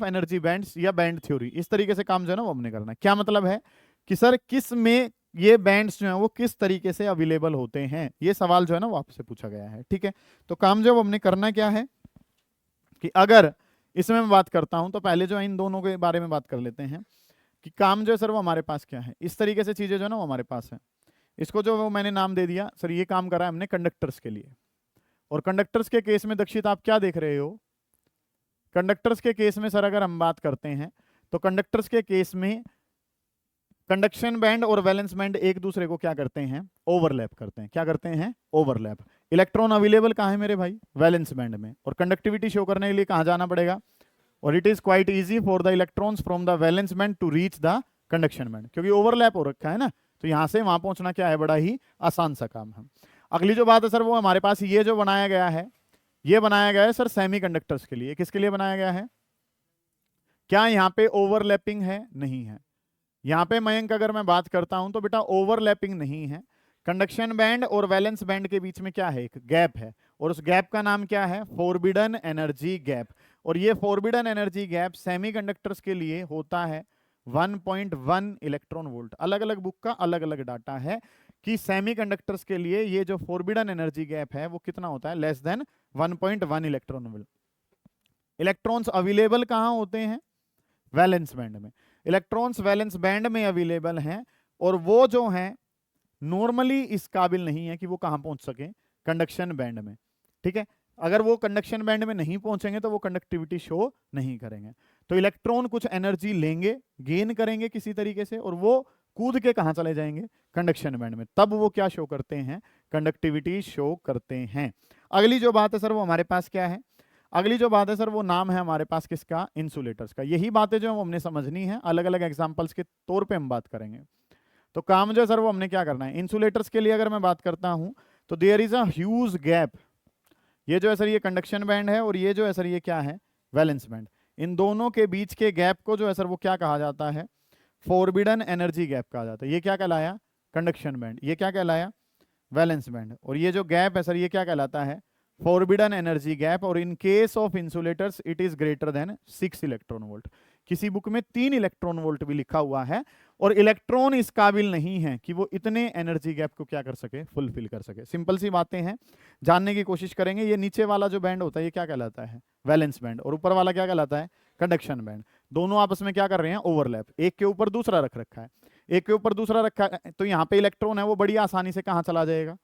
energy bands या बैंड थ्योरी। इस तरीके से काम जो है ना वो हमने करना है। क्या मतलब है कि सर किस में ये बैंड्स जो है वो किस तरीके से अवेलेबल होते हैं, ये सवाल जो है ना वो आपसे पूछा गया है। ठीक है, तो काम जो हमने करना क्या है कि अगर इसमें मैं बात करता हूं, तो पहले जो है इन दोनों के बारे में बात कर लेते हैं कि काम जो है सर वो हमारे पास क्या है। इस तरीके से चीजें जो है ना वो हमारे पास है, इसको जो वो मैंने नाम दे दिया सर, ये काम करा है हमने कंडक्टर्स के लिए। और कंडक्टर्स के केस में दक्षित आप क्या देख रहे हो, कंडक्टर्स के केस में सर अगर हम बात करते हैं, तो कंडक्टर्स के केस में कंडक्शन बैंड और वैलेंस बैंड एक दूसरे को क्या करते हैं, ओवरलैप करते हैं। क्या करते हैं, ओवरलैप। इलेक्ट्रॉन अवेलेबल कहाँ है मेरे भाई, वैलेंस बैंड में, और कंडक्टिविटी शो करने के लिए कहाँ जाना पड़ेगा, और it is quite easy for the electrons from the valence band to reach the conduction band, क्योंकि ओवरलैप हो रखा है ना, तो यहां से वहां पहुंचना क्या है, बड़ा ही आसान सा काम है। अगली जो बात है सर वो हमारे पास ये जो बनाया गया है, ये बनाया गया है सर सेमीकंडक्टर्स के लिए। किसके लिए बनाया गया है, क्या यहाँ पे ओवरलैपिंग है, नहीं है। यहाँ पे मयंक अगर मैं बात करता हूं तो बेटा ओवरलैपिंग नहीं है। कंडक्शन बैंड और वैलेंस बैंड के बीच में क्या है, एक गैप है, और उस गैप का नाम क्या है, फोरबिडन एनर्जी गैप। और ये फोरबिडन एनर्जी गैप सेमीकंडक्टर्स के लिए होता है 1.1 इलेक्ट्रॉन वोल्ट। अलग अलग बुक का अलग अलग डाटा है कि सेमीकंडक्टर्स के लिए ये जो फोरबिडन एनर्जी गैप है वो कितना होता है, less than 1.1 electron volt. Electrons available कहां होते हैं, वैलेंस बैंड में। इलेक्ट्रॉन्स वैलेंस बैंड में अवेलेबल हैं, और वो जो हैं नॉर्मली इस काबिल नहीं है कि वो कहां पहुंच सके, कंडक्शन बैंड में, ठीक है। अगर वो कंडक्शन बैंड में नहीं पहुंचेंगे तो वो कंडक्टिविटी शो नहीं करेंगे। तो इलेक्ट्रॉन कुछ एनर्जी लेंगे, गेन करेंगे किसी तरीके से, और वो कूद के कहां चले जाएंगे, कंडक्शन बैंड में, तब वो क्या शो करते हैं, कंडक्टिविटी शो करते हैं। अगली जो बात है सर वो हमारे पास क्या है, अगली जो बात है सर वो नाम है हमारे पास किसका, इंसुलेटर्स का। यही बातें जो हमने समझनी है, अलग अलग एग्जांपल्स के तौर पे हम बात करेंगे। तो काम जो है सर वो हमने क्या करना है, इंसुलेटर्स के लिए अगर मैं बात करता हूं तो there is a huge gap. ये जो है सर ये कंडक्शन बैंड है, और ये जो है सर ये क्या है, वैलेंस बैंड। इन दोनों के बीच के गैप को जो है सर वो क्या कहा जाता है, फॉरबिडन एनर्जी गैप कहा जाता है। ये क्या कहलाया, कंडक्शन बैंड। ये क्या कहलाया, वैलेंस बैंड। और ये जो गैप है सर ये क्या कहलाता है, फॉरबिडन एनर्जी गैप। और in case of insulators it is greater than 6 electron volt. किसी बुक में 3 इलेक्ट्रॉन वोल्ट भी लिखा हुआ है, और इलेक्ट्रॉन इस काबिल नहीं है कि वो इतने एनर्जी गैप को क्या कर सके, फुलफिल कर सके। सिंपल सी बातें हैं, जानने की कोशिश करेंगे। ये नीचे वाला जो बैंड होता है ये क्या कहलाता है, वैलेंस बैंड, और ऊपर वाला क्या कहलाता है, कंडक्शन बैंड। दोनों आपस में क्या कर रहे हैं, ओवरलैप। एक के ऊपर दूसरा रख रखा है, एक के ऊपर दूसरा रखा है, तो यहाँ पे इलेक्ट्रॉन है वो बड़ी आसानी से कहाँ चला जाएगा,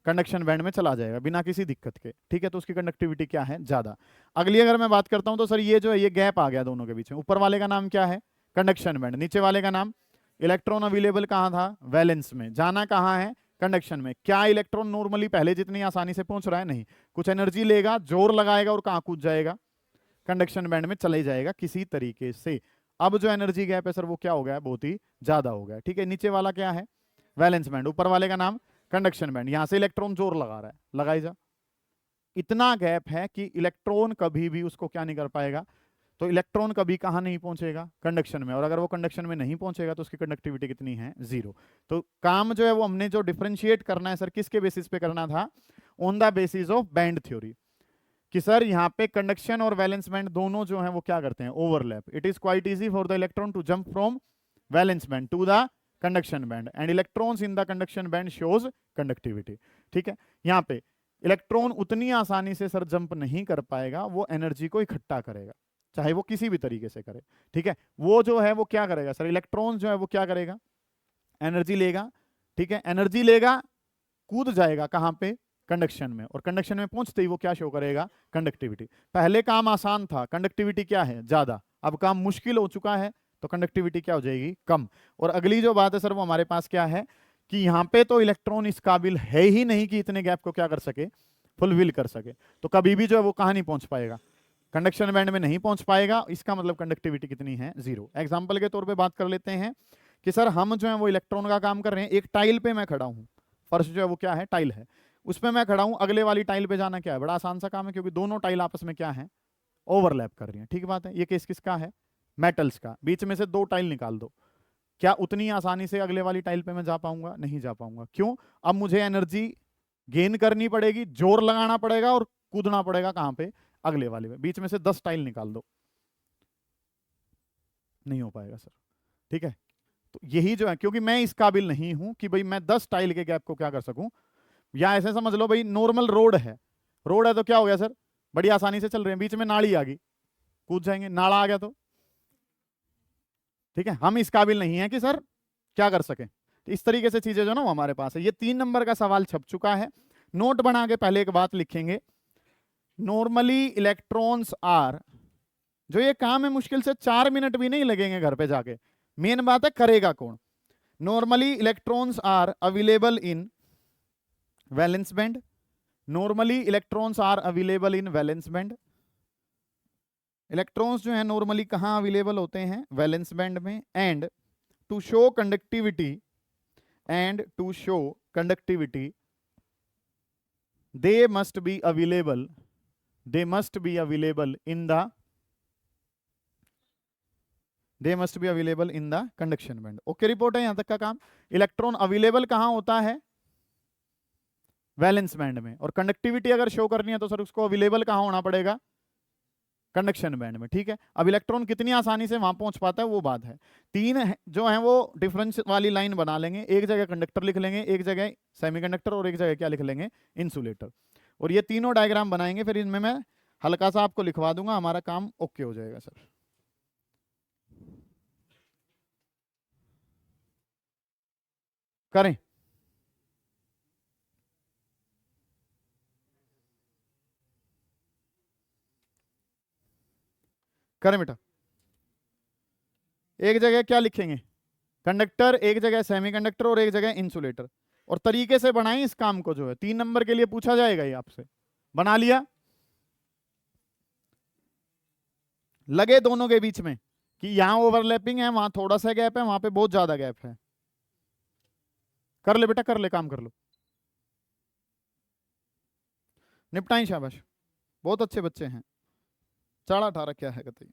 कंडक्शन बैंड में चला जाएगा बिना किसी दिक्कत के, ठीक है। तो उसकी कंडक्टिविटी क्या है, ज्यादा। अगली अगर मैं बात करता हूं तो सर ये जो है ये गैप आ गया दोनों के बीच में। ऊपर वाले का नाम क्या है, कंडक्शन बैंड, नीचे वाले का नाम, इलेक्ट्रॉन अवेलेबल कहाँ था, वैलेंस में, जाना कहाँ है, कंडक्शन में। क्या इलेक्ट्रॉन नॉर्मली पहले जितनी आसानी से पहुंच रहा है, नहीं, कुछ एनर्जी लेगा, जोर लगाएगा, और कहाँ कूद जाएगा, कंडक्शन बैंड में चले जाएगा किसी तरीके से। अब जो एनर्जी गैप है सर वो क्या हो गया है, बहुत ही ज्यादा हो गया, ठीक है। नीचे वाला क्या है, वैलेंस बैंड, ऊपर वाले का नाम कंडक्शन बैंड। यहां से इलेक्ट्रॉन जोर लगा रहा है, लगाई जा, इतना गैप है कि इलेक्ट्रॉन कभी भी उसको क्या नहीं कर पाएगा। तो इलेक्ट्रॉन कभी कहां नहीं पहुंचेगा, कंडक्शन में, और अगर वो कंडक्शन में नहीं पहुंचेगा तो उसकी कंडक्टिविटी कितनी है, 0। तो काम जो है वो हमने जो डिफरेंशिएट करना है सर किसके बेसिस पे करना था, on the basis of band theory, कि सर यहाँ पे कंडक्शन और वैलेंस बैंड दोनों जो हैं वो क्या करते हैं, overlap. It is quite easy for the electron to jump from valence band to the conduction band, and electrons in the conduction band shows conductivity, ठीक है। यहाँ पे इलेक्ट्रॉन उतनी आसानी से सर जंप नहीं कर पाएगा, वो एनर्जी को इकट्ठा करेगा, चाहे वो किसी भी तरीके से करे, ठीक है। वो जो है वो क्या करेगा सर, इलेक्ट्रॉन जो है वो क्या करेगा, एनर्जी लेगा, ठीक है, एनर्जी लेगा, कूद जाएगा कहां पे, कंडक्शन में, और कंडक्शन में पहुंचते ही वो क्या शो करेगा, कंडक्टिविटी। पहले काम आसान था, कंडक्टिविटी क्या है, ज्यादा। अब काम मुश्किल हो चुका है, तो कंडक्टिविटी क्या हो जाएगी, कम। और अगली जो बात है सर वो हमारे पास क्या है, कि यहाँ पे तो इलेक्ट्रॉन इस काबिल है ही नहीं कि इतने गैप को क्या कर सके, फुलफिल कर सके। तो कभी भी जो है वो कहां नहीं पहुंच पाएगा, कंडक्शन बैंड में नहीं पहुंच पाएगा। इसका मतलब कंडक्टिविटी कितनी है, 0। एग्जाम्पल के तौर पर बात कर लेते हैं कि सर हम जो है वो इलेक्ट्रॉन का काम कर रहे हैं। एक टाइल पे मैं खड़ा हूं, फर्श जो है वो क्या है, टाइल है, उस पर मैं खड़ा हूं। अगले वाली टाइल पे जाना क्या है, बड़ा आसान सा काम है, क्योंकि दोनों टाइल आपस में क्या है, ओवरलैप कर रही हैं, ठीक बात है। ये केस किसका है, मेटल्स का। बीच में से 2 टाइल निकाल दो, क्या उतनी आसानी से अगले वाली टाइल पे मैं जा पाऊंगा, नहीं जा पाऊंगा। क्यों, अब मुझे एनर्जी गेन करनी पड़ेगी, जोर लगाना पड़ेगा, और कूदना पड़ेगा कहां पे, अगले वाले में। बीच में से 10 टाइल निकाल दो, नहीं हो पाएगा सर, ठीक है। तो यही जो है, क्योंकि मैं इस काबिल नहीं हूं कि भाई मैं 10 टाइल के गैप को क्या कर सकूं। या ऐसे समझ लो भाई नॉर्मल रोड है, रोड है तो क्या हो गया सर, बड़ी आसानी से चल रहे हैं, बीच में नाली आ गई, कूद जाएंगे, नाला आ गया तो, ठीक है। हम इस काबिल नहीं है कि सर क्या कर सके। तो इस तरीके से चीजें जो ना वो हमारे पास है। ये 3 नंबर का सवाल छप चुका है, नोट बना के पहले एक बात लिखेंगे, नॉर्मली इलेक्ट्रॉन्स आर, जो ये काम है मुश्किल से 4 मिनट भी नहीं लगेंगे घर पे जाके, मेन बात है करेगा कौन। Normally electrons are available in valence band, normally electrons are available in valence band. Electrons जो है नॉर्मली कहां अवेलेबल होते हैं, वैलेंस बैंड में। And to show conductivity, and to show conductivity they must be available, they must be available in the, they must be available in the conduction band. Okay, report है यहां तक का काम। इलेक्ट्रॉन अवेलेबल कहां होता है, वैलेंस बैंड में। और कंडक्टिविटी अगर शो करनी है तो सर उसको अवेलेबल कहां होना पड़ेगा, कंडक्शन बैंड में, ठीक है। अब इलेक्ट्रॉन कितनी आसानी से वहां पहुंच पाता है वो बात है। 3 जो है वो डिफरेंस वाली लाइन बना लेंगे, एक जगह कंडक्टर लिख लेंगे, एक जगह सेमीकंडक्टर, और एक जगह क्या लिख लेंगे, इंसुलेटर। और ये तीनों डायग्राम बनाएंगे, फिर इनमें मैं हल्का सा आपको लिखवा दूंगा, हमारा काम ओके हो जाएगा सर। करें, करें बेटा, एक जगह क्या लिखेंगे, कंडक्टर, एक जगह सेमीकंडक्टर और एक जगह इंसुलेटर, और तरीके से बनाएं इस काम को, जो है 3 नंबर के लिए पूछा जाएगा ये आपसे। बना लिया, लगे दोनों के बीच में कि यहां ओवरलैपिंग है, वहां थोड़ा सा गैप है, वहां पे बहुत ज्यादा गैप है। कर ले बेटा, कर ले, काम कर लो, निपटाई, शाबाश, बहुत अच्छे बच्चे हैं। चाड़ा अठारह क्या है कहते,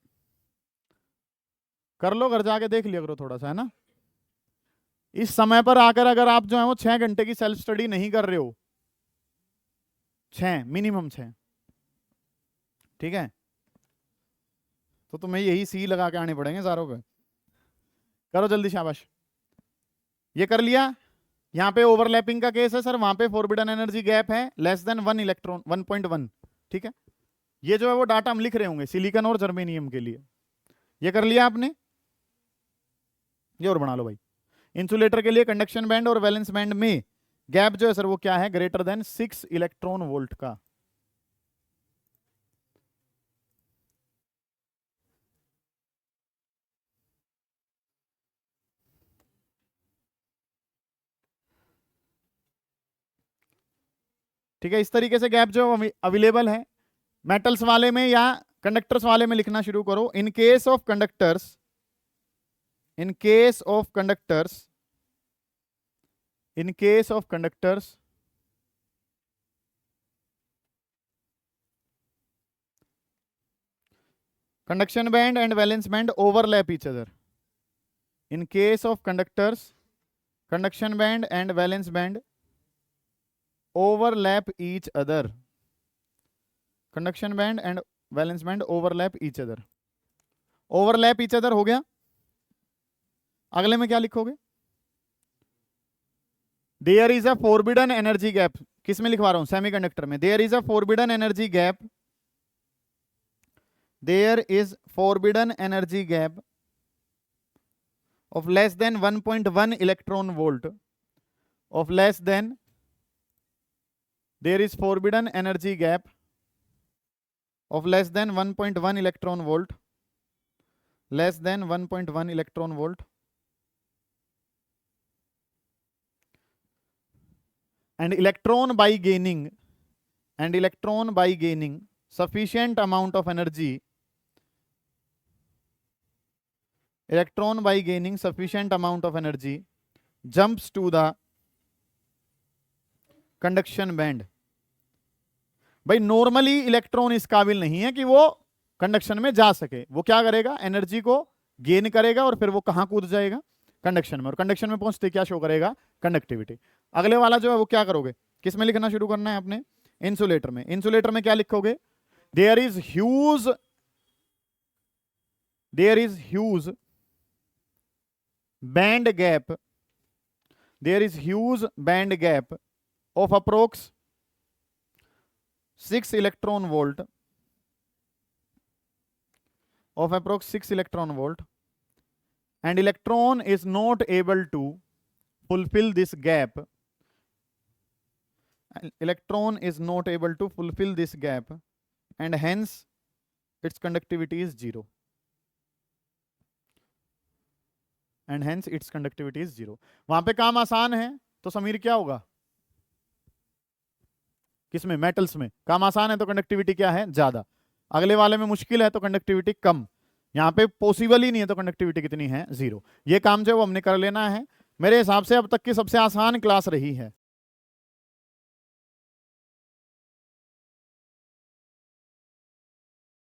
कर लो, घर जाके देख लिया करो थोड़ा सा, है ना। इस समय पर आकर अगर आप जो है वो 6 घंटे की सेल्फ स्टडी नहीं कर रहे हो, 6 मिनिमम 6, ठीक है, तो तुम्हें यही सी लगा के आने पड़ेंगे सारों पे। करो जल्दी, शाबाश। ये कर लिया। यहां पे ओवरलैपिंग का केस है सर, वहां पे फॉरबिडन एनर्जी गैप है लेस देन 1 इलेक्ट्रॉन, 1.1, ठीक है। ये जो है वो डाटा हम लिख रहे होंगे सिलिकॉन और जर्मेनियम के लिए। ये कर लिया आपने, ये और बना लो भाई। इंसुलेटर के लिए कंडक्शन बैंड और वैलेंस बैंड में गैप जो है सर वो क्या है, ग्रेटर देन 6 इलेक्ट्रॉन वोल्ट का। ठीक है, इस तरीके से गैप जो अवेलेबल है। मेटल्स वाले में या कंडक्टर्स वाले में लिखना शुरू करो। इन case of conductors, in case of conductors, in case of conductors, conduction band and valence band overlap each other. In case of conductors, conduction band and valence band overlap each other. Conduction band and valence band overlap each other. Overlap each other हो गया। अगले में क्या लिखोगे, there is a forbidden energy gap. किस में लिखवा रहा हूं, सेमीकंडक्टर में। There is a forbidden energy gap, there is forbidden energy gap of less than 1.1 electron volt, of less than, there is forbidden energy gap of less than 1.1 electron volt, less than 1.1 electron volt, and electron by gaining, and electron by gaining sufficient amount of energy, electron by gaining sufficient amount of energy jumps to the conduction band। भाई नॉर्मली इलेक्ट्रॉन इस काबिल नहीं है कि वो कंडक्शन में जा सके, वो क्या करेगा, एनर्जी को गेन करेगा और फिर वो कहां कूद जाएगा, कंडक्शन में, और कंडक्शन में पहुंचते क्या शो करेगा, कंडक्टिविटी। अगले वाला जो है वो क्या करोगे, किस में लिखना शुरू करना है आपने, इंसुलेटर में। इंसुलेटर में क्या लिखोगे, there is huge, there is huge band gap, there is huge band gap of approx 6 electron volt, of approx 6 electron volt, and electron is not able to fulfill this gap, electron is not able to fulfill this gap, and hence its conductivity is 0, and hence its conductivity is 0। वहां पे काम आसान है तो समीर क्या होगा, किसमें, मेटल्स में काम आसान है तो कंडक्टिविटी क्या है, ज्यादा। अगले वाले में मुश्किल है तो कंडक्टिविटी कम। यहाँ पे पॉसिबल ही नहीं है तो कंडक्टिविटी कितनी है, 0। ये काम जो है वो हमने कर लेना है। मेरे हिसाब से अब तक की सबसे आसान क्लास रही है।